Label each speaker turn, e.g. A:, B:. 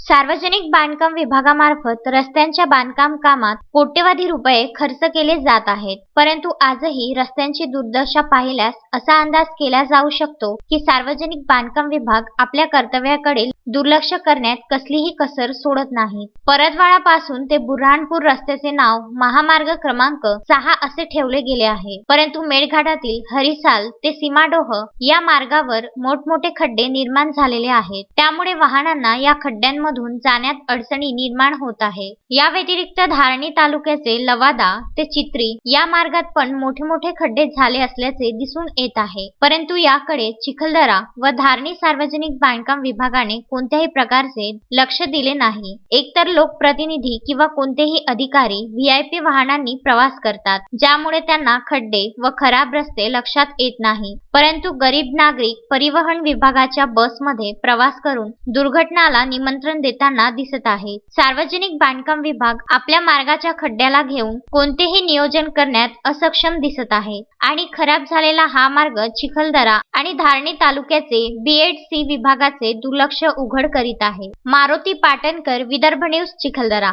A: सार्वजनिक बांधकाम विभागामार्फत रस्त्यांच्या बांधकाम कामात कोट्यवधी रुपये खर्च केले जात आहेत, परंतु आजही रस्त्यांची दुर्दशा पाहिल्यास असा अंदाज केला जाऊ शकतो की सार्वजनिक बांधकाम विभाग आपल्या कर्तव्याकडे दुर्लक्ष करण्यात कसलीही कसर सोडत नाही। परतवाडापासून ते बुऱ्हाणपूर रस्त्याचे नाव महामार्ग क्रमांक 6 असे ठेवले गेले आहे, परंतु मेळघाटातील हरिसाल ते सीमाडोह या मार्गावर मोठमोठे खड्डे निर्माण झालेले आहेत, त्यामुळे वाहनांना या खड्ड्यांमधून जाण्यात अडचणी निर्माण होत आहे। या व्यतिरिक्त धारणी तालुक्याचे लवादा ते चित्री या मार्गात पण मोठे खड्डे झाले असल्याचे दिसून येत आहे, परंतु याकडे चिखलदरा व धारणी सार्वजनिक बांधकाम विभागाने कोणत्याही प्रकारचे लक्ष दिले नाही। एकतर लोकप्रतिनिधी किंवा कोणतेही अधिकारी व्हीआयपी वाहनांनी प्रवास करतात, ज्यामुळे त्यांना खड्डे व खराब रस्ते लक्षात येत नाही, परंतु गरीब नागरिक परिवहन विभागाच्या बसमध्ये प्रवास करून दुर्घटनाला निमंत्रण देताना दिसत आहे। सार्वजनिक बांधकाम विभाग आपल्या मार्गाच्या खड्ड्याला घेऊन कोणतेही नियोजन करण्यात असक्षम दिसत आहे आणि खराब झालेला हा मार्ग चिखलदरा आणि धारणी तालुक्याचे BHC विभागाचे दुर्लक्ष उघड करीत आहे। मारुती पाटणकर, विदर्भ न्यूज, चिखलदरा।